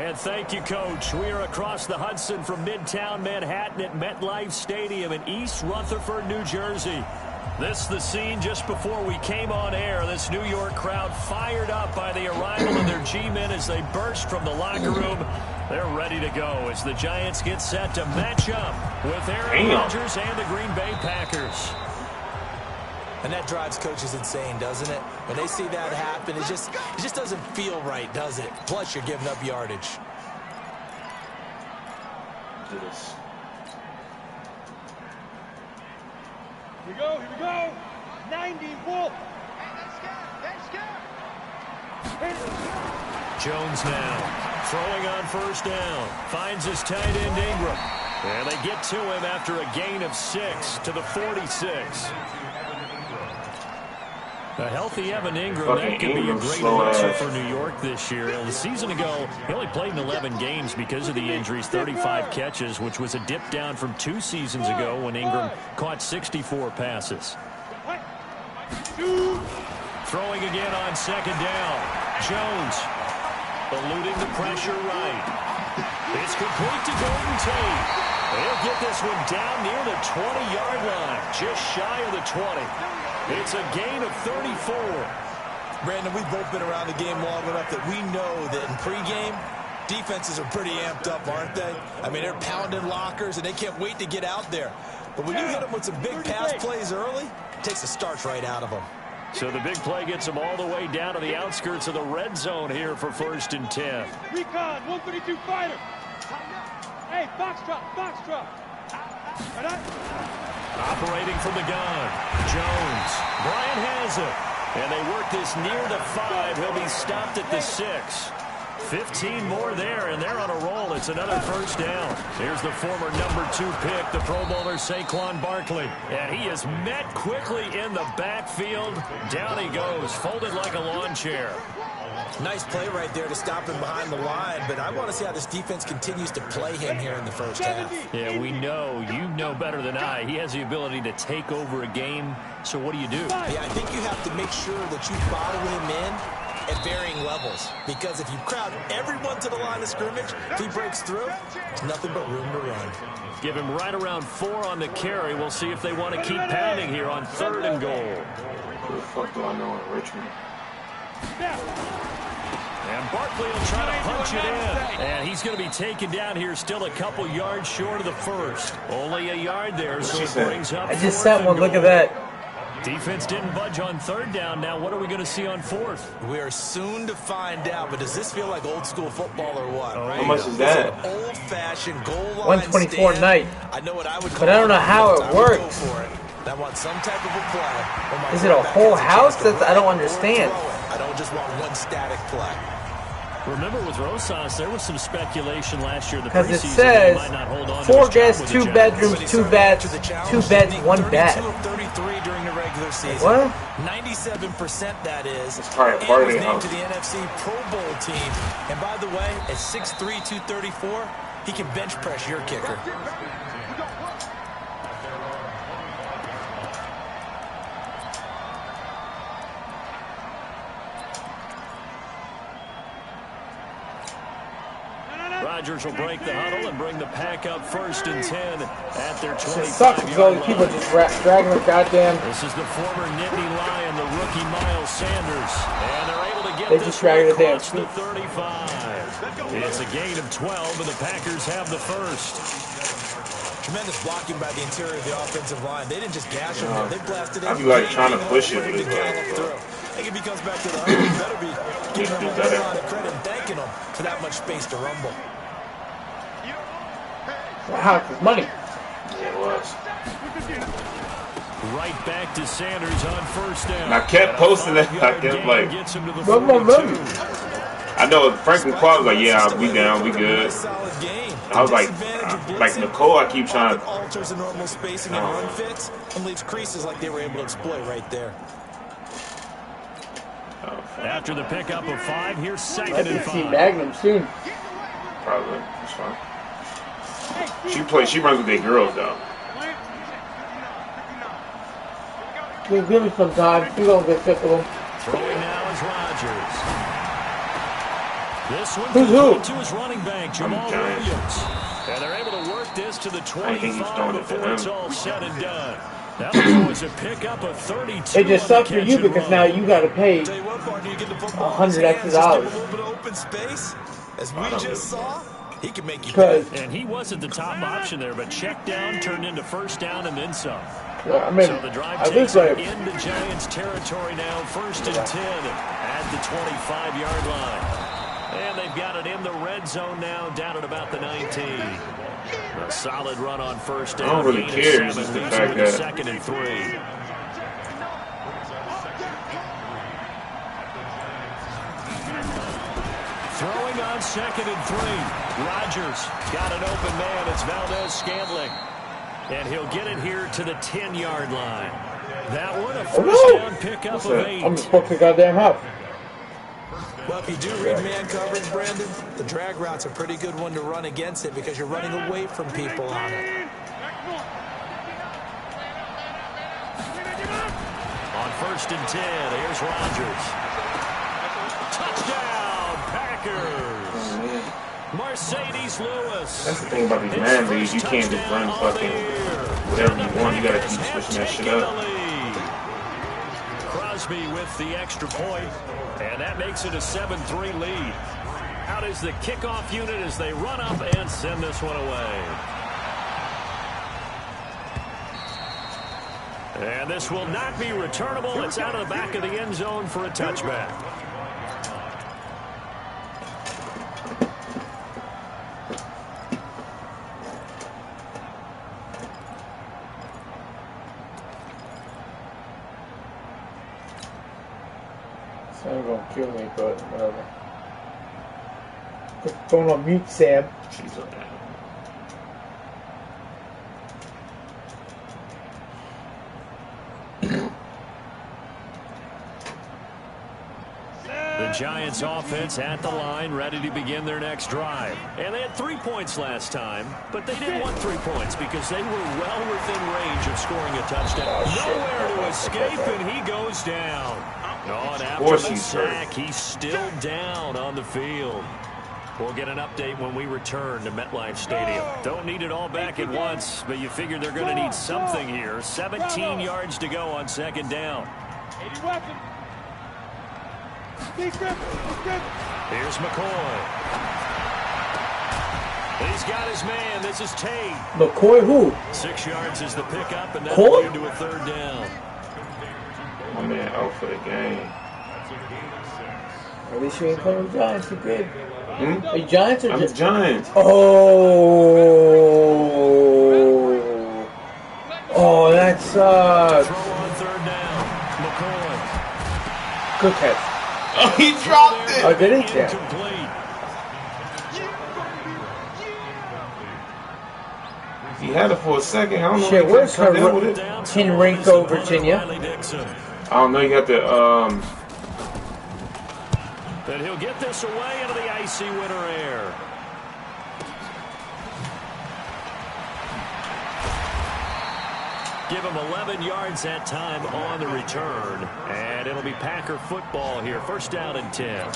And thank you, Coach. We are across the Hudson from Midtown Manhattan at MetLife Stadium in East Rutherford, New Jersey. This is the scene just before we came on air. This New York crowd fired up by the arrival of their G-men as they burst from the locker room. They're ready to go as the Giants get set to match up with Aaron Rodgers and the Green Bay Packers. And that drives coaches insane, doesn't it? When they see that happen, it just doesn't feel right, does it? Plus, you're giving up yardage. Do this. Here we go, here we go. 90, Wolf. Jones now throwing on first down. Finds his tight end Ingram. And they get to him after a gain of 6 to the 46. A healthy Evan Ingram, that could be a great elixir for New York this year. A season ago, he only played in 11 games because of the injuries, 35 catches, which was a dip down from 2 seasons ago when Ingram caught 64 passes. Throwing again on second down. Jones eluding the pressure right. It's complete to Golden Tate. They'll get this one down near the 20-yard line, just shy of the 20. It's a gain of 34. Brandon, we've both been around the game long enough that we know that in pregame, defenses are pretty amped up, aren't they? I mean, they're pounding lockers, and they can't wait to get out there. But when you hit them with some big pass plays early, it takes the starch right out of them. So the big play gets them all the way down to the outskirts of the red zone here for 1st and 10. Recon, 132 fighter. Hey, box drop, box drop. Operating from the gun, Jones. Bryant has it. And they work this near the 5. He'll be stopped at the 6. 15 more there, and they're on a roll. It's another first down. Here's the former number 2 pick, the Pro Bowler Saquon Barkley. And he is met quickly in the backfield. Down he goes, folded like a lawn chair. Nice play right there to stop him behind the line, but I want to see how this defense continues to play him here in the first half. Yeah, we know. You know better than I. He has the ability to take over a game, so what do you do? Yeah, I think you have to make sure that you follow him in at varying levels, because if you crowd everyone to the line of scrimmage, if he breaks through, there's nothing but room to run. Give him right around 4 on the carry. We'll see if they want to keep pounding here on 3rd and goal. Who the fuck do I know in Richmond? And Barkley will try to punch it in. And he's going to be taken down here, still a couple yards short of the 1st. Only a yard there, so it brings up. I just sent one. Look at that. Defense didn't budge on 3rd down. Now what are we going to see on 4th? We are soon to find out, but does this feel like old school football or what? How much is that? Old-fashioned goal line 124 stand. night. I know what I would call, but I don't know how it works. I want some type of a play. Is it a whole house? I don't understand. I don't just want one static play. Remember with Rosas, there was some speculation last year. Because it says 4 guests, 2 bedrooms, 2 beds, 2 beds, 1 bed. 33 during the regular season. What? 97% that is. It's probably a party house. To the NFC Pro Bowl team. And by the way, at 6'3", 234, he can bench press your kicker. Rodgers will break the huddle and bring the pack up 1st and 10 at their 25-yard line. It sucks because all these people just dragging the goddamn. This is the former Nittany Lion, the rookie Miles Sanders. And they're able to get they this just dragging the damn across the 35. It's a gain of 12, and the Packers have the 1st. Tremendous blocking by the interior of the offensive line. They didn't just gash him there. They blasted in. I'd be like trying to push it, but it's like, I think if he comes back to the huddle, he better be giving him a lot of credit and thanking him for that much space to rumble. Wow, it's money. Yeah, it was. Right back to Sanders on 1st down. And I kept posting that. I kept like, what more money? I know Franklin Clark was like, yeah, we down, we good. I was like Nicole, I keep trying to alters the normal spacing and run fits and leaves creases like they were able to exploit right there. After the pickup of 5, here's 2nd and 5. See Magnum soon. Probably. That's fine. She runs with the girls though. Give me some time. We gonna get sick of them. Throwing now is Rodgers. This one Who's who? to his running back, Jamal Williams. And they're able to work this to the 25 before it's all said and done. That was a pickup of 32. It just sucked for you because now you got to pay $100 extra. Open space, as we just saw. He can make you pay. And he wasn't the top option there, but check down turned into first down and then some. I mean, so the drive takes it into Giants territory now, 1st and 10 at the 25-yard line. And they've got it in the red zone now, down at about the 19. A solid run on first down. I don't really care. It's just the fact that 2nd and 3. Throwing on 2nd and 3. Rodgers got an open man. It's Valdez-Scantling. And he'll get it here to the 10-yard line. That one, a first down pickup of 8. I'm just supposed to goddamn half. Well, if you do read man coverage, Brandon, the drag route's a pretty good one to run against it because you're running away from people on it. On 1st and 10, here's Rodgers. Touchdown, Packers. Mercedes Lewis. That's the thing about these man leagues. You can't just run fucking whatever you want. You got to keep switching that shit up. Crosby with the extra point, and that makes it a 7-3 lead. Out is the kickoff unit as they run up and send this one away. And this will not be returnable. It's out of the back of the end zone for a touchback. It's not gonna kill me, but whatever. Put the phone on mute, Sam. She's okay. The Giants offense at the line, ready to begin their next drive. And they had 3 points last time, but they didn't want 3 points because they were well within range of scoring a touchdown. Nowhere to escape, and he goes down. Oh, and after the sack, he's still down on the field. We'll get an update when we return to MetLife Stadium. Don't need it all back at once, but you figure they're going to need something here. 17 yards to go on 2nd down. Here's McCoy. He's got his man. This is Tate. McCoy who? 6 yards is the pickup, and that'll lead to a 3rd down. My man out for the game. At least you ain't playing with Giants. You're good. Are you Giants or I'm just Giants. Oh, that sucks. Throw on 3rd down. McCoy. Good catch. Oh, he dropped it. Oh, did he? Yeah. He had it for a second. I don't know. Shit, where's her Henrico, Virginia? I don't know. You got the But he'll get this away into the icy winter air. Give him 11 yards that time on the return. And it'll be Packer football here. 1st down and 10.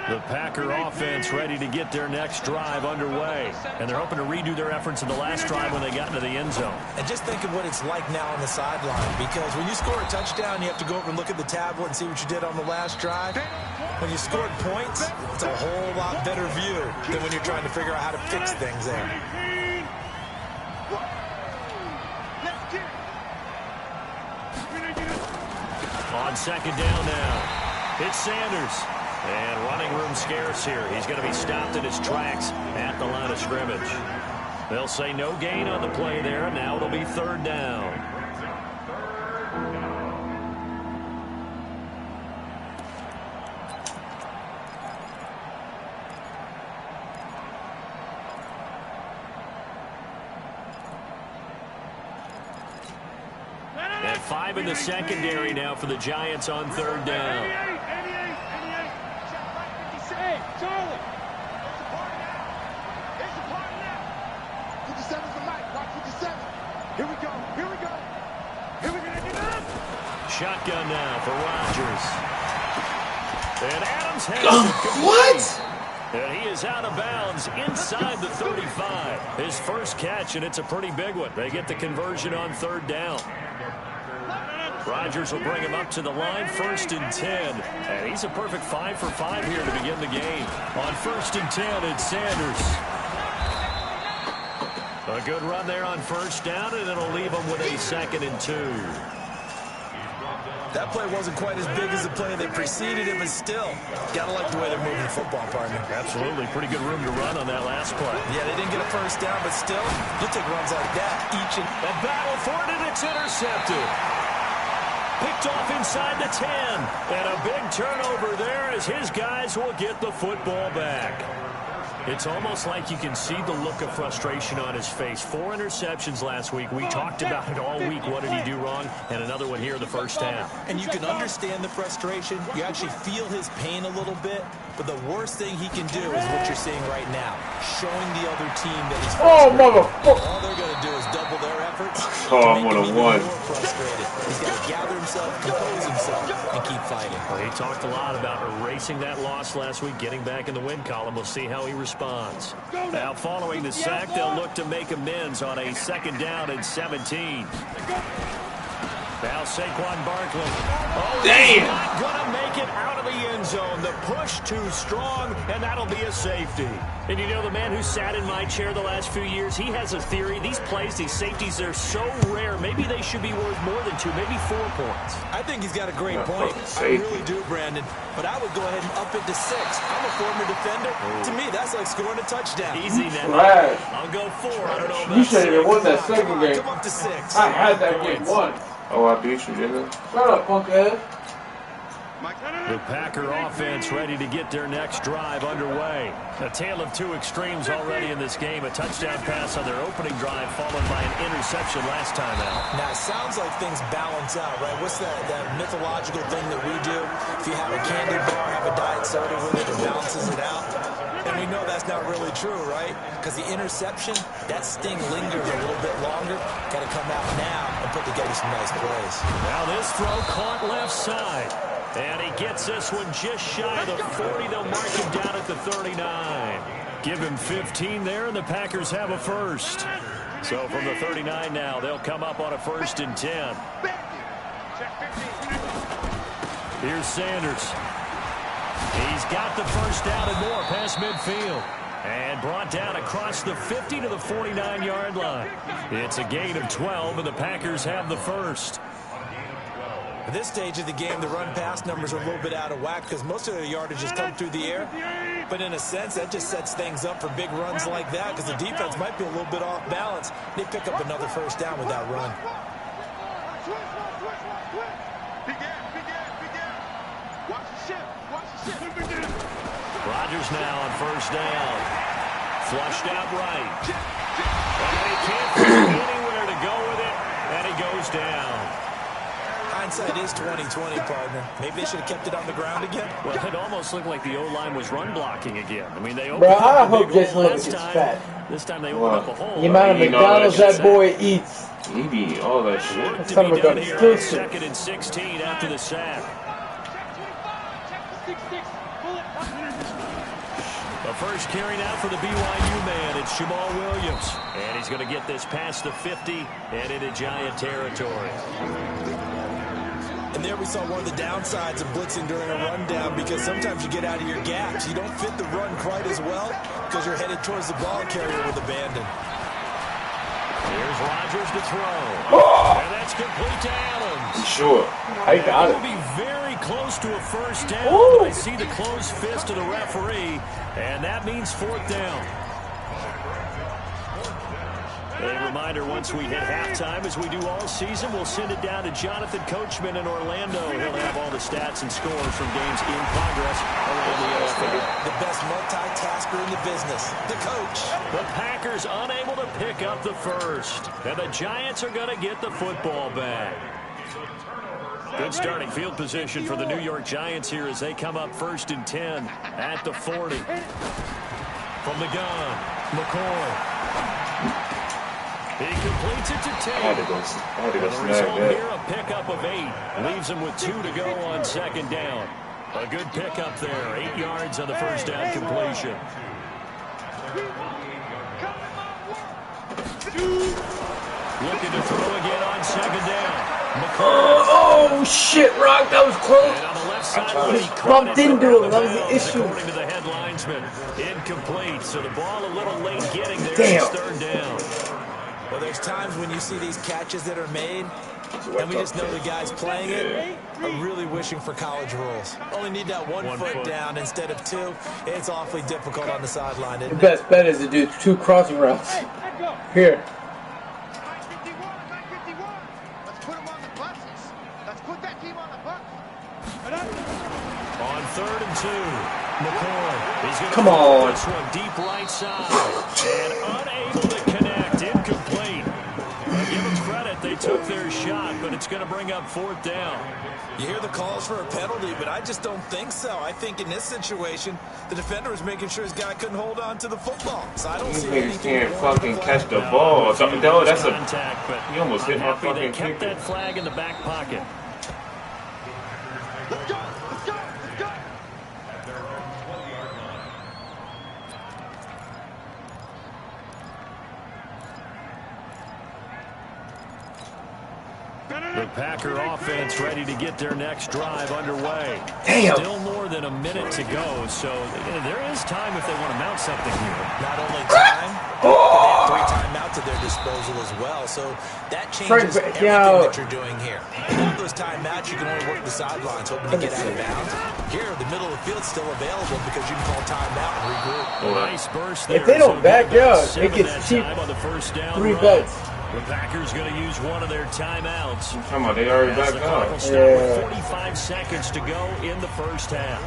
The Packer offense ready to get their next drive underway. And they're hoping to redo their efforts in the last drive when they got into the end zone. And just think of what it's like now on the sideline, because when you score a touchdown, you have to go over and look at the tablet and see what you did on the last drive. When you scored points, it's a whole lot better view than when you're trying to figure out how to fix things there. On 2nd down now, it's Sanders. And running room scarce here. He's going to be stopped in his tracks at the line of scrimmage. They'll say no gain on the play there. Now it'll be 3rd down. And 5 in the secondary now for the Giants on 3rd down. Shotgun now for Rodgers. And Adams has it. What? And he is out of bounds inside the 35. His first catch, and it's a pretty big one. They get the conversion on 3rd down. Rodgers will bring him up to the line, 1st and 10. And he's a perfect 5 for 5 here to begin the game. On 1st and 10, it's Sanders. A good run there on 1st down, and it'll leave him with a 2nd and 2. That play wasn't quite as big as the play that preceded it, but still, gotta like the way they're moving the football, partner. Absolutely. Pretty good room to run on that last play. Yeah, they didn't get a 1st down, but still, you'll take runs like that each and... A battle for it, and it's intercepted. Picked off inside the 10. And a big turnover there as his guys will get the football back. It's almost like you can see the look of frustration on his face. 4 interceptions last week. We talked about it all week. What did he do wrong? And another one here in the first half. And you can understand the frustration. You actually feel his pain a little bit. But the worst thing he can do is what you're seeing right now. Showing the other team that he's frustrated. All they're going to do is double their efforts to make him even more frustrated. He's got to gather himself, compose himself, and keep fighting. Well, he talked a lot about erasing that loss last week, getting back in the win column. We'll see how he responds. Now, following the sack, they'll look to make amends on a 2nd down and 17. Now Saquon Barkley. Oh, damn! He's not going to make it out of the end zone. The push too strong, and that'll be a safety. And you know, the man who sat in my chair the last few years, he has a theory. These plays, these safeties, they're so rare. Maybe they should be worth more than 2, maybe 4 points. I think he's got a great point. I really do, Brandon. But I would go ahead and up it to 6. I'm a former defender. To me, that's like scoring a touchdown. Easy now. Right. I'll go 4. I don't know about You should have won that second game. Come up to 6. I had that game won. Oh, I beat you, didn't I? Shut up, punkhead. The Packer offense ready to get their next drive underway. A tale of 2 extremes already in this game. A touchdown pass on their opening drive followed by an interception last time out. Now, it sounds like things balance out, right? What's that mythological thing that we do? If you have a candy bar, have a diet soda with it, it balances it out. And we know that's not really true, right? Because the interception, that sting lingers a little bit longer. Got to come out now and put together some nice plays. Now this throw caught left side. And he gets this one just shy of the 40. They'll mark him down at the 39. Give him 15 there, and the Packers have a first. So from the 39 now, they'll come up on a 1st and 10. Here's Sanders. He's got the first down and more past midfield. And brought down across the 50 to the 49-yard line. It's a gain of 12, and the Packers have the first. At this stage of the game, the run-pass numbers are a little bit out of whack because most of their yardage has come through the air. But in a sense, that just sets things up for big runs like that because the defense might be a little bit off balance. They pick up another first down with that run. Rodgers now on first down. Flushed out right. And he can't find anywhere to go with it, and he goes down. Hindsight is 20/20, partner. Maybe they should have kept it on the ground again. Well, it almost looked like the O-line was run blocking again. I mean, they opened Bro, up I a hope big Jason hole Lucas last gets time. fat. This time they opened up a hole. The amount of McDonald's that boy eats. He be all that shit. Work to Son of be a done gun. here Still on sick. 2nd and 16 after the sack. The first carry now for the BYU man. It's Jamal Williams. And he's going to get this past the 50 and into Giant territory. And there we saw one of the downsides of blitzing during a rundown because sometimes you get out of your gaps. You don't fit the run quite as well because you're headed towards the ball carrier with abandon. Here's Rodgers to throw. And that's complete to Adams. Sure. I got It'll it. be very close to a first down. Ooh. But I see the closed fist of the referee, and that means 4th down. A reminder, once we hit halftime, as we do all season, we'll send it down to Jonathan Coachman in Orlando. He'll have all the stats and scores from games in progress around the NFL. The best multitasker in the business, the coach. The Packers unable to pick up the first. And the Giants are going to get the football back. Good starting field position for the New York Giants here as they come up 1st and 10 at the 40. From the gun, McCoy. He completes it to 10. I had to go The snag result that. here, a pickup of 8. Leaves him with 2 to go on second down. A good pickup there. 8 yards on the first down completion. Looking to throw again on second down. Oh, shit, Rock. That was close. And on the left side, Just bumped into him. That was the issue. according to the head linesman. Incomplete. So the ball a little late getting there. Damn. It's third down. Well, there's times when you see these catches that are made, and we just know the guys playing it are really wishing for college rules. Only need that one foot down instead of 2. It's awfully difficult on the sideline, isn't The it? best bet is to do 2 crossing routes. Here. Let's put him on the buses. Let's put that team on the bus. On 3rd and 2, McCoy. He's going to Come on. this one deep right side. And unable to connect. Incomplete. Give them credit. They took their shot, but it's going to bring up 4th down. You hear the calls for a penalty, but I just don't think so. I think in this situation, the defender was making sure his guy couldn't hold on to the football. So I don't These see niggas anything. can't fucking catch the ball. No, that's a. Contact, but You almost hit my I'm happy they fucking kept kicker. that flag in the back pocket. Let's go. Let's go. Let's go. The Packer offense ready to get their next drive underway. Damn. Still more than a minute to go, so there is time if they want to mount something here. Not only time, but they have 3 timeouts at their disposal as well. So that changes everything that you're doing here. In all those timeouts, you can only work the sidelines, hoping to get out of bounds. Here, the middle of the field's still available because you can call timeout and regroup. Nice burst there. If they don't So back they got out, 7 it gets that cheap. time on the first down 3 run. bets. The Packers going to use one of their timeouts. Come on, they already As back the clock will out. start with 45 seconds to go in the first half.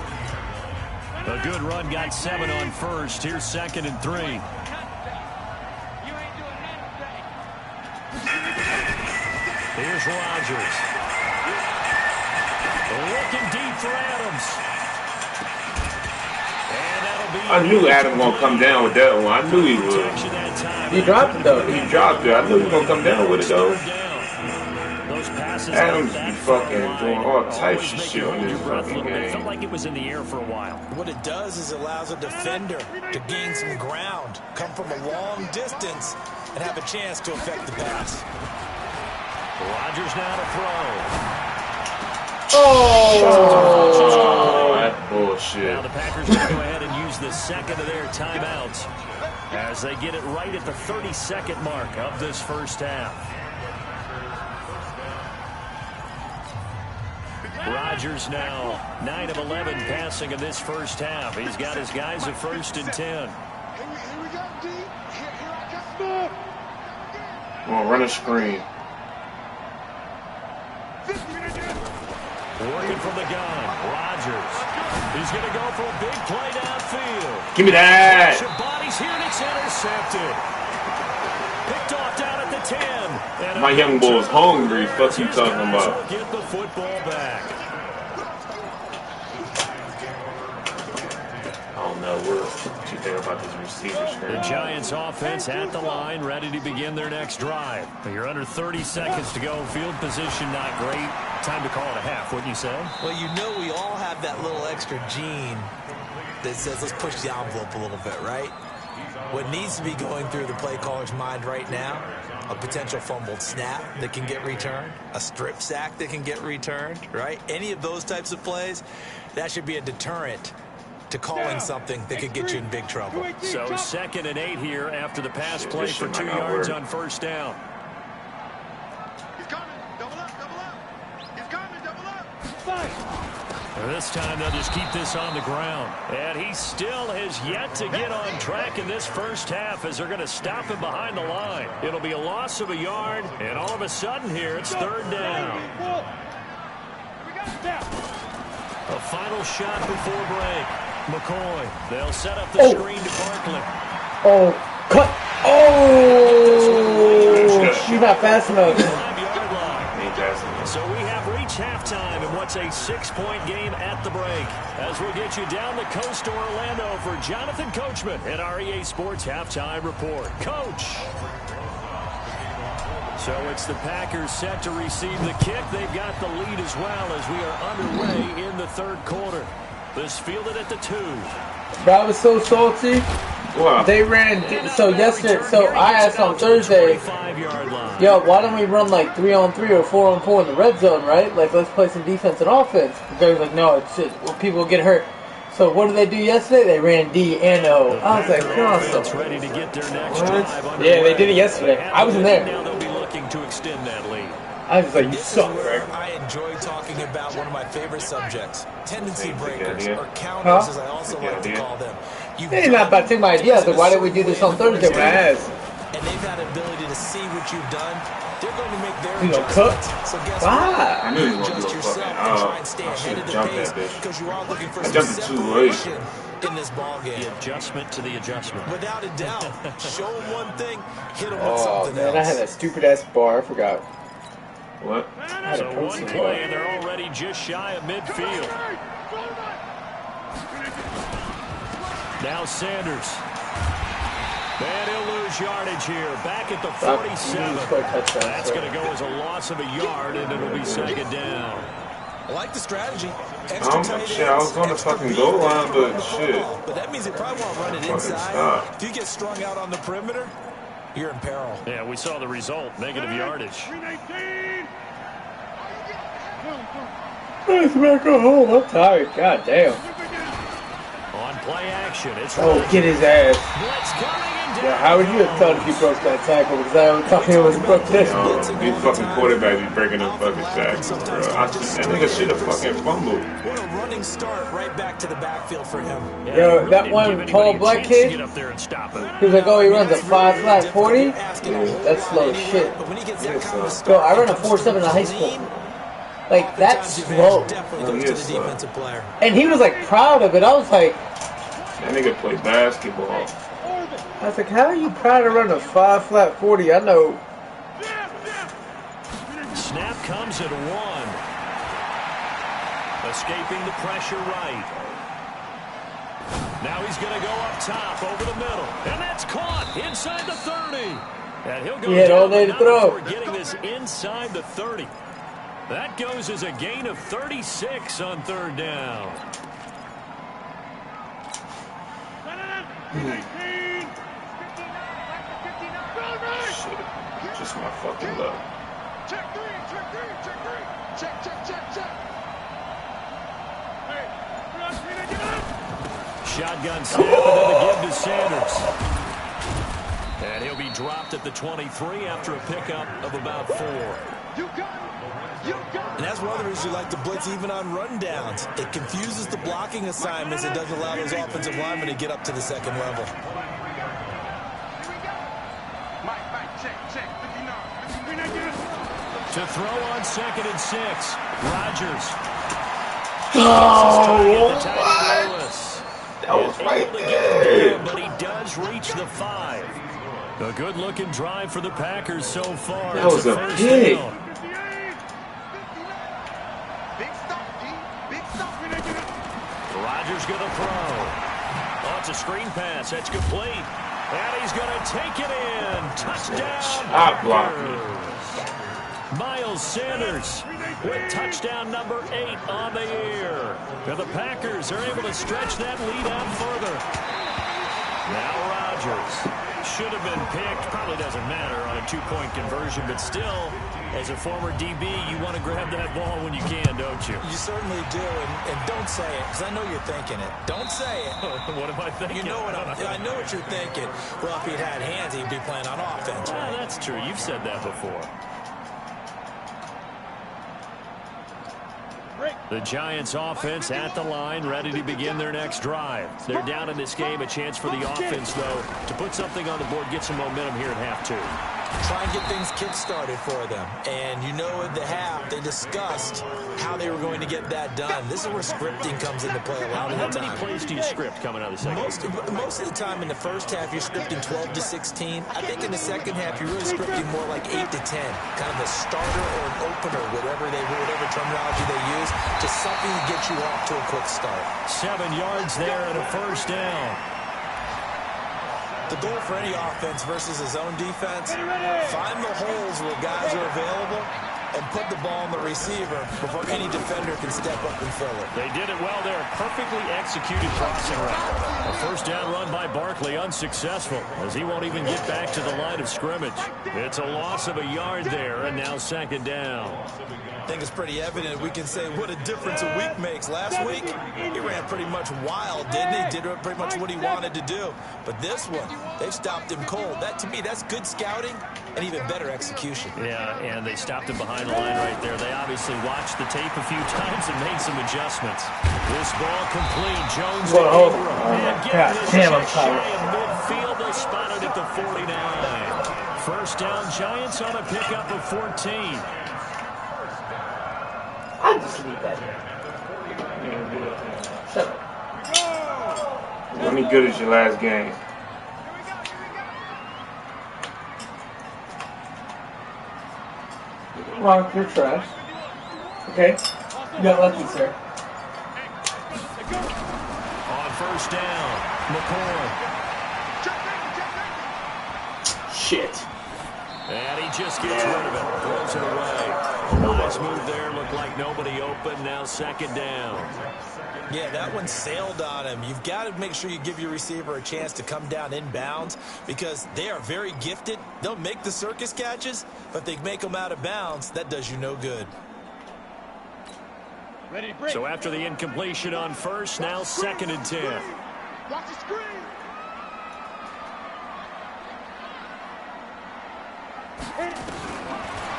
A good run got 7 on first. Here's 2nd and 3. You ain't doing anything. Here's Rodgers. Looking deep for Adams. And that'll be... I knew Adam gonna come down with that one. I knew he would. protection that time. He dropped it, though. He dropped it. I knew he was gonna come down with it though. Those passes Adams that be far fucking wide doing all always types of make shit you on hold this your breath a fucking little bit. It felt game. like it was in the air for a while. What it does is it allows a defender to gain some ground, come from a long distance, and have a chance to affect the pass. Rodgers now to throw. Oh! That's bullshit. Now the Packers going to go ahead and use the second of their timeouts as they get it right at the 32nd mark of this first half. Rodgers now 9 of 11 passing in this first half. He's got his guys at 1st and 10. Here we go, D. Here I come. Come on, run a screen. Working from the gun, Rodgers. He's going to go for a big play downfield. Give me that. Bunch of bodies here, and it's intercepted. Picked off down at the 10. And My young boy's hungry. Fuck you talking about? Get the football back. I don't know what you think about this receiver screen. The Giants offense at the line, ready to begin their next drive. You're under 30 seconds to go. Field position not great. Time to call it a half, wouldn't you say? Well, you know we all have that little extra gene that says let's push the envelope a little bit, right? What needs to be going through the play caller's mind right now, a potential fumbled snap that can get returned, a strip sack that can get returned, right? Any of those types of plays, that should be a deterrent to calling something that could get you in big trouble. So 2nd and 8 here after the pass play This for shit 2 might not yards work. on first down. He's coming. Double up, double up. He's coming, double up. Fight. This time they'll just keep this on the ground. And he still has yet to get on track in this first half as they're going to stop him behind the line. It'll be a loss of a yard, and all of a sudden here it's 3rd down. Here we go. Step. A final shot before break. McCoy, they'll set up the screen to Barkley. Oh, cut. Oh, she's not fast enough. 5-yard line. Ain't that So we have reached halftime in what's a 6-point game at the break. As we'll get you down the coast to Orlando for Jonathan Coachman at our EA Sports Halftime Report. Coach. So it's the Packers set to receive the kick. They've got the lead as well as we are underway in the third quarter. This fielded at the 2. That was so salty. Wow. They ran, so yesterday, so I asked on Thursday, yo, why don't we run like 3-on-3 or 4-on-4 in the red zone, right? Like, let's play some defense and offense. The guy was like, no, it's just, well, people will get hurt. So what did they do yesterday? They ran D and O. I was like, awesome. What? Yeah, they did it yesterday. I wasn't there. Now they'll be looking to extend that lead. I was like, you suck, Greg. I enjoy talking about one of my favorite subjects, tendency breakers, or counters, as I also like to call them. They're not about to take my idea. I was like, why did we do this on Thursday when I asked? And they've had the ability to see what you've done. They're going to make their adjustments. So guess what? I knew you were going to go fucking. I should have jumped that bitch. I jumped it too late. In this ball game. The adjustment to the adjustment. Without a doubt. Show them one thing, hit them with something else. I had that stupid-ass bar. I forgot. What? So one play, and they're already just shy of midfield. Now Sanders. And he'll lose yardage here. Back at the 47. That's going to go as a loss of a yard, and it'll be second down. I like the strategy. Shit, I was on the fucking goal line, but shit. But that means they probably won't run it inside. If you get strung out on the perimeter, you're in peril. Yeah, we saw the result. Negative yardage. Let's go home. I'm tired. God damn. On play action, it's get his ass. Blitz coming in. Yeah, how would you have thought if you broke that tackle? Because I thought it was broke this. These fucking quarterbacks be breaking up fucking tackles, bro. That nigga should have fucking fumbled. What a running start right back to the backfield for him. Yo, that one tall black kid, he was like, oh, he runs a 5-flat 40? That's slow as shit. Yo, I ran a 4.7 in high school. Like, that's slow. And he was like proud of it. I was like, that nigga play basketball. I was like, how are you proud to run a 5-flat 40? I know. Snap comes at 1. Escaping the pressure right. Now he's going to go up top over the middle. And that's caught inside the 30. And he'll go down all day to throw. For getting this inside the 30. That goes as a gain of 36 on third down. Shit, just my fucking luck. Check 3, check 3, check 3. Check, check, check, check. Hey, shotgun snap, another give to Sanders. And he'll be dropped at the 23 after a pickup of about 4. You got it. You got it. And that's one of the reasons you like to blitz even on rundowns. It confuses the blocking assignments. It doesn't allow those offensive linemen to get up to the second level. To throw on 2nd and 6. Rodgers. Oh, that was right there. But he does reach the 5. A good-looking drive for the Packers so far. That was a pick. Rodgers going to throw. Oh, it's a screen pass. That's complete. And he's going to take it in. Touchdown. Stop blocking. Miles Sanders with touchdown number 8 on the year. And the Packers are able to stretch that lead out further. Now Rodgers should have been picked. Probably doesn't matter on a 2-point conversion, but still, as a former DB, you want to grab that ball when you can, don't you? You certainly do, and don't say it, because I know you're thinking it. Don't say it. What am I thinking? You know what I know what you're thinking. Well, if he'd had hands, he'd be playing on offense. Well, that's true. You've said that before. The Giants offense at the line, ready to begin their next drive. They're down in this game. A chance for the offense, though, to put something on the board, get some momentum here at half 2. Try and get things kick-started for them. And you know at the half, they discussed how they were going to get that done. This is where scripting comes into play a lot of the time. How many plays do you script coming out of the second half? Most of the time in the first half, you're scripting 12 to 16. I think in the second half, you're really scripting more like 8 to 10. Kind of a starter or an opener, whatever terminology they use, just something to get you off to a quick start. 7 yards there and a first down. The goal for any offense versus his own defense, find the holes where guys are available and put the ball on the receiver before any defender can step up and fill it. They did it well there. Perfectly executed crossing route. A first down run by Barkley unsuccessful as he won't even get back to the line of scrimmage. It's a loss of a yard there, and now second down. I think it's pretty evident. We can say what a difference a week makes. Last week, he ran pretty much wild, didn't he? Did pretty much what he wanted to do. But this one, they've stopped him cold. That, to me, that's good scouting and even better execution. Yeah, and they stopped him behind the line right there. They obviously watched the tape a few times and made some adjustments. This ball complete. Jones to Ingram. And getting this shy of midfield. They spotted at the 49. First down, Giants on a pickup of 14. I just leave that here. Shut up. How many good is your last game? Wrong, you're trash. Okay. You got lucky, sir. On first down, McCoy. Shit. And he just gets rid of it. Throws it away. Nice move there. Looked like nobody open. Now second down. Yeah, that one sailed on him. You've got to make sure you give your receiver a chance to come down inbounds because they are very gifted. They'll make the circus catches, but they make them out of bounds. That does you no good. So after the incompletion on first, now second and 10. Watch the screen.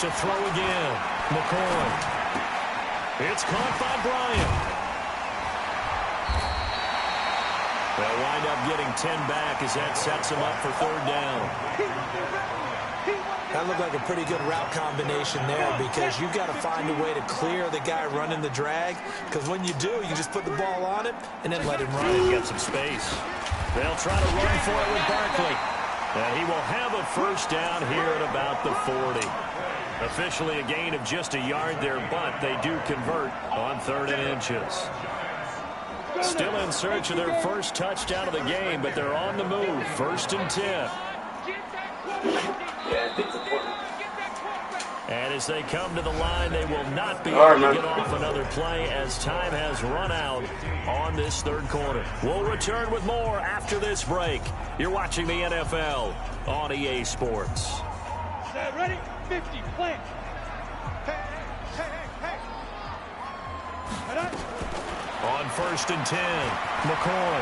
To throw again, McCoy. It's caught by Bryant. They'll wind up getting 10 back as that sets them up for third down. That looked like a pretty good route combination there because you've got to find a way to clear the guy running the drag because when you do, you just put the ball on it and then let him run. They've got some space. They'll try to run for it with Barkley. And he will have a first down here at about the 40. Officially a gain of just a yard there, but they do convert on 3rd and inches. Still in search of their first touchdown of the game, but they're on the move. 1st and 10. And as they come to the line, they will not be able to get off another play as time has run out on this third quarter. We'll return with more after this break. You're watching the NFL on EA Sports. Ready? 50, plant. Hey. On 1st and 10, McCoy.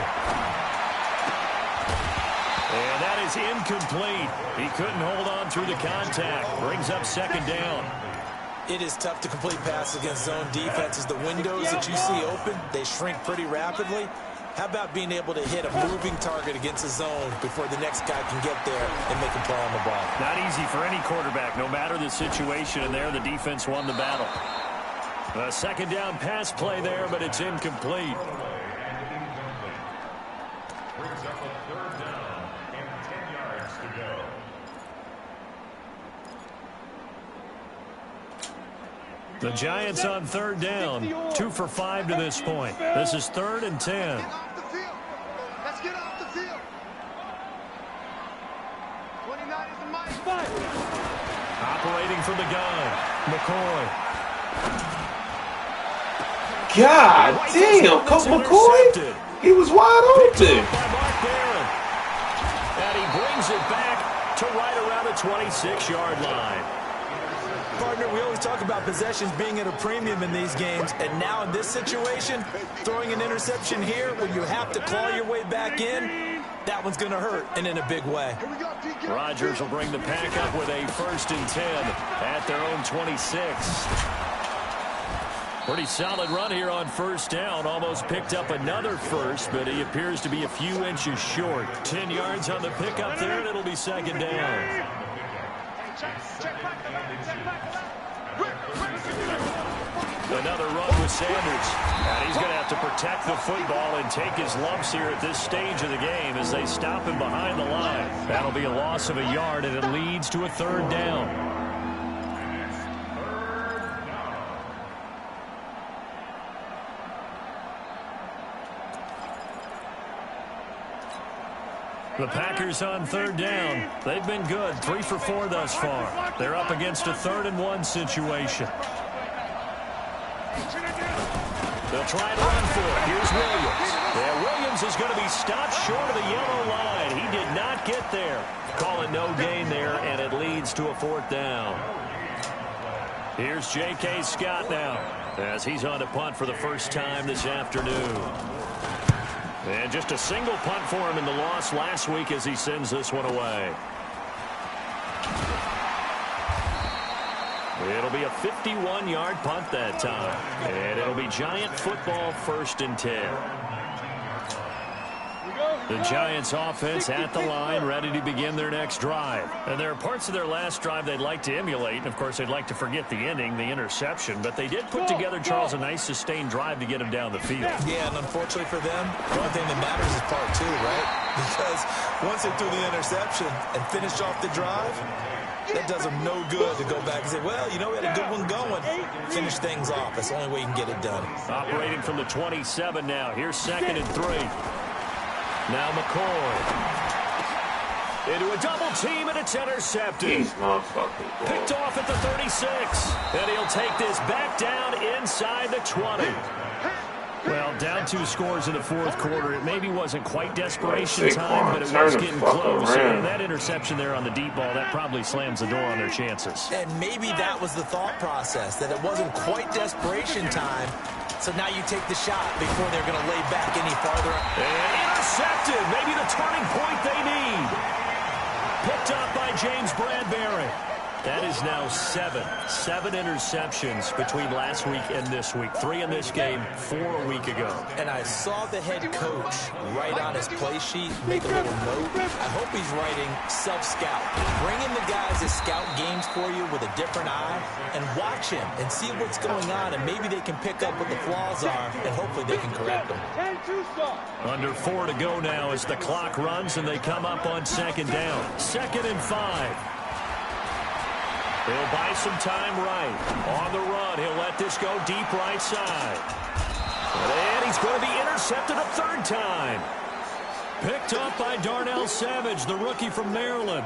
And that is incomplete. He couldn't hold on through the contact. Brings up second down. It is tough to complete passes against zone defenses. The windows that you see open, they shrink pretty rapidly. How about being able to hit a moving target against a zone before the next guy can get there and make a play on the ball? Not easy for any quarterback, no matter the situation, and there the defense won the battle. A second down pass play there, but it's incomplete. Brings up a 3rd down and 10 yards to go. The Giants on 3rd down, 2 for 5 to this point. This is 3rd and 10. Get off the field. Let's get off the field. 29 is the mic. Operating from the gun, McCoy. God damn, Coach McCoy, he was wide open. And he brings it back to right around the 26-yard line. Partner, we always talk about possessions being at a premium in these games, and now in this situation, throwing an interception here when you have to claw your way back in, that one's going to hurt, and in a big way. Rodgers will bring the pack up with a 1st and 10 at their own 26. Pretty solid run here on 1st down. Almost picked up another first, but he appears to be a few inches short. 10 yards on the pickup there, and it'll be second down. Another run with Sanders. And he's going to have to protect the football and take his lumps here at this stage of the game as they stop him behind the line. That'll be a loss of a yard, and it leads to a 3rd down. The Packers on third down. They've been good, 3 for 4 thus far. They're up against a 3rd-and-1 situation. They'll try to run for it. Here's Williams. Yeah, Williams is going to be stopped short of the yellow line. He did not get there. Call it no gain there, and it leads to a 4th down. Here's J.K. Scott now, as he's on to punt for the first time this afternoon. And just a single punt for him in the loss last week as he sends this one away. It'll be a 51-yard punt that time. And it'll be Giant football, 1st and 10. The Giants offense at the line, ready to begin their next drive. And there are parts of their last drive they'd like to emulate. And, of course, they'd like to forget the ending, the interception. But they did put together, Charles, a nice sustained drive to get him down the field. Yeah, and unfortunately for them, the only thing that matters is part 2, right? Because once they threw the interception and finished off the drive, that does them no good to go back and say, well, you know, we had a good one going. Finish things off. That's the only way you can get it done. Operating from the 27 now. Here's 2nd and 3. Now McCoy. Into a double team, and it's intercepted. Picked off at the 36. And he'll take this back down inside the 20. Well, down 2 scores in the 4th quarter. It maybe wasn't quite desperation time, but it was getting close. And that interception there on the deep ball, that probably slams the door on their chances. And maybe that was the thought process, that it wasn't quite desperation time. So now you take the shot before they're going to lay back any farther. And intercepted. Maybe the turning point they need. Picked up by James Bradbury. That is now 7 interceptions between last week and this week. 3 in this game, 4 a week ago. And I saw the head coach write on his play sheet, make a little note. I hope he's writing self-scout. Bring in the guys that scout games for you with a different eye and watch him and see what's going on, and maybe they can pick up what the flaws are, and hopefully they can correct them. Under 4 to go now as the clock runs, and they come up on 2nd down. 2nd and 5. He'll buy some time right. On the run, he'll let this go deep right side. And he's going to be intercepted a 3rd time. Picked up by Darnell Savage, the rookie from Maryland.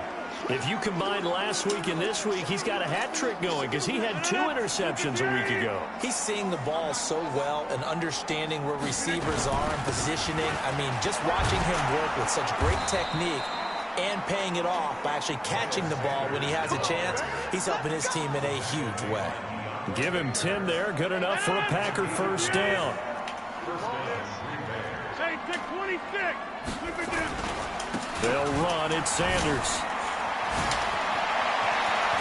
If you combine last week and this week, he's got a hat trick going because he had 2 interceptions a week ago. He's seeing the ball so well and understanding where receivers are and positioning. I mean, just watching him work with such great technique and paying it off by actually catching the ball when he has a chance, he's helping his team in a huge way. Give him 10 there. Good enough for a Packer 1st down. They'll run. It's Sanders.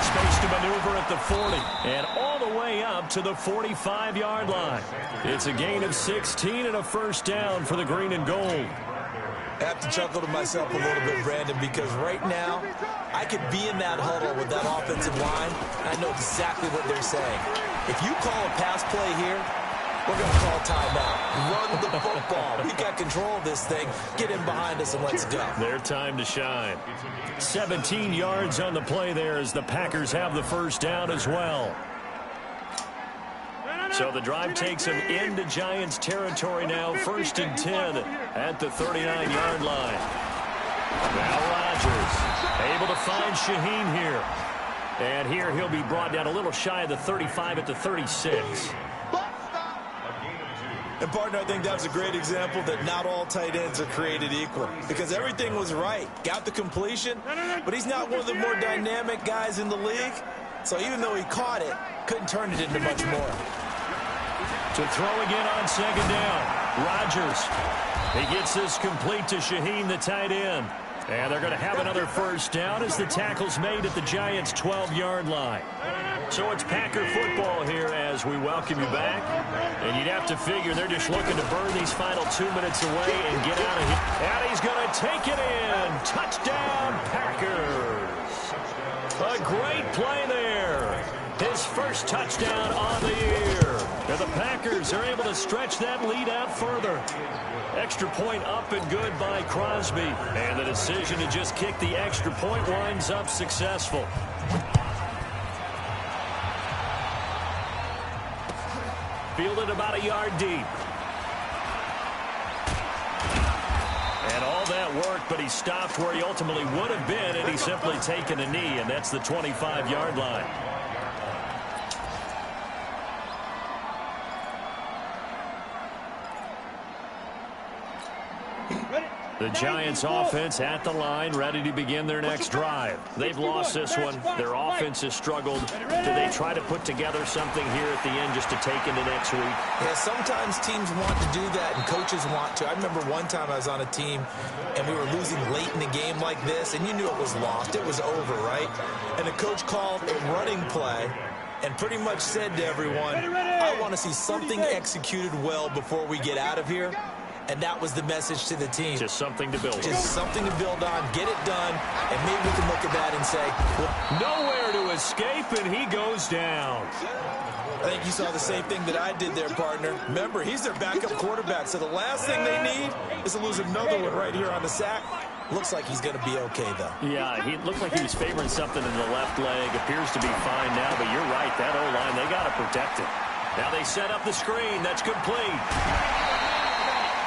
Space to maneuver at the 40 and all the way up to the 45-yard line. It's a gain of 16 and a 1st down for the green and gold. I have to chuckle to myself a little bit, Brandon, because right now I could be in that huddle with that offensive line, and I know exactly what they're saying. If you call a pass play here, we're going to call timeout. Run the football. We've got control of this thing. Get in behind us and let's go. Their time to shine. 17 yards on the play there as the Packers have the 1st down as well. So the drive takes them into Giants territory now. 1st and 10 at the 39-yard line. Now Rodgers able to find Shaheen here. And here he'll be brought down a little shy of the 35 at the 36. And, partner, I think that was a great example that not all tight ends are created equal. Because everything was right. Got the completion, but he's not one of the more dynamic guys in the league. So even though he caught it, couldn't turn it into much more. To throw again on 2nd down. Rodgers. He gets this complete to Shaheen, the tight end. And they're going to have another 1st down as the tackle's made at the Giants' 12-yard line. So it's Packer football here as we welcome you back. And you'd have to figure they're just looking to burn these final 2 minutes away and get out of here. And he's going to take it in. Touchdown, Packers. A great play there. His 1st touchdown on the year. And the Packers are able to stretch that lead out further. Extra point up and good by Crosby. And the decision to just kick the extra point winds up successful. Fielded about a yard deep. And all All that work, but he stopped where he ultimately would have been, and he's simply taken a knee, and that's the 25-yard line. The Giants offense at the line, ready to begin their next drive. They've lost this one. Their offense has struggled. Do they try to put together something here at the end just to take into next week? Yeah, sometimes teams want to do that and coaches want to. I remember one time I was on a team and we were losing late in a game like this, and you knew it was lost. It was over, right? And the coach called a running play and pretty much said to everyone, I want to see something executed well before we get out of here. And that was the message to the team. Just something to build on. Just something to build on, get it done, and maybe we can look at that and say, well, nowhere to escape, and he goes down. I think you saw the same thing that I did there, partner. Remember, he's their backup quarterback, so the last thing they need is to lose another one right here on the sack. Looks like he's going to be okay, though. Yeah, he looked like he was favoring something in the left leg. Appears to be fine now, but you're right. That O-line, they got to protect it. Now they set up the screen. That's complete.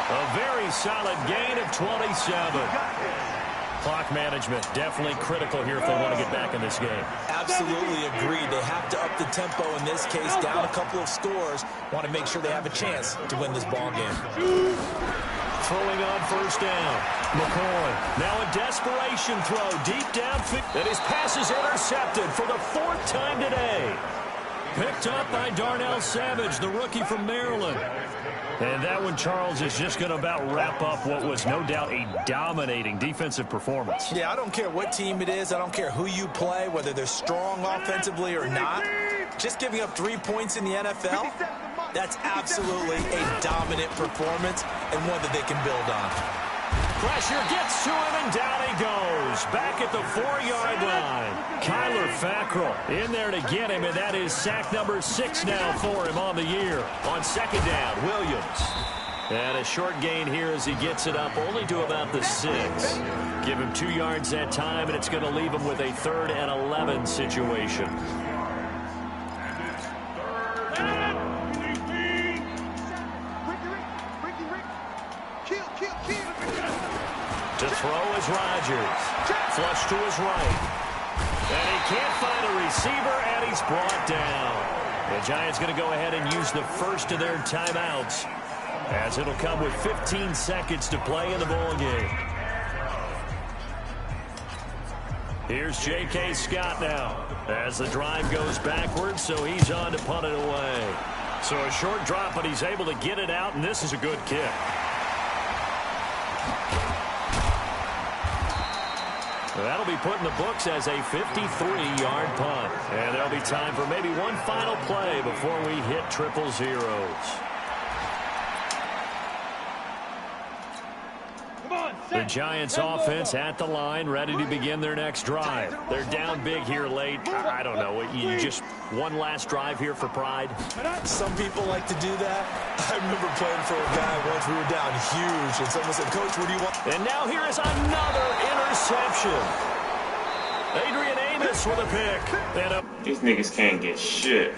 A very solid gain of 27. Clock management definitely critical here if they want to get back in this game. Absolutely agreed. They have to up the tempo in this case, down a couple of scores. Want to make sure they have a chance to win this ball game. Throwing on first down. McCoy now a desperation throw deep downfield. And his pass is intercepted for the 4th time today. Picked up by Darnell Savage, the rookie from Maryland. And that one, Charles, is just going to about wrap up what was no doubt a dominating defensive performance. Yeah, I don't care what team it is. I don't care who you play, whether they're strong offensively or not. Just giving up 3 points in the NFL, that's absolutely a dominant performance and one that they can build on. Pressure gets to him, and down he goes. Back at the 4-yard line. Kyler Fackrell in there to get him, and that is sack number 6 now for him on the year. On second down, Williams. And a short gain here as he gets it up only to about the 6. Give him 2 yards that time, and it's going to leave him with a 3rd and 11 situation. To throw is Rodgers. Flush to his right. And he can't find a receiver, and he's brought down. The Giants going to go ahead and use the first of their timeouts, as it'll come with 15 seconds to play in the ball game. Here's J.K. Scott now, as the drive goes backwards, so he's on to punt it away. So a short drop, but he's able to get it out, and this is a good kick. That'll be put in the books as a 53-yard punt. And there'll be time for maybe one final play before we hit triple zeros. The Giants offense at the line, ready to begin their next drive. They're down big here late. I don't know. You just one last drive here for pride? Some people like to do that. I remember playing for a guy once. We were down huge, and someone said, Coach, what do you want? And now here is another interception. Adrian Amos with a pick. These niggas can't get shit.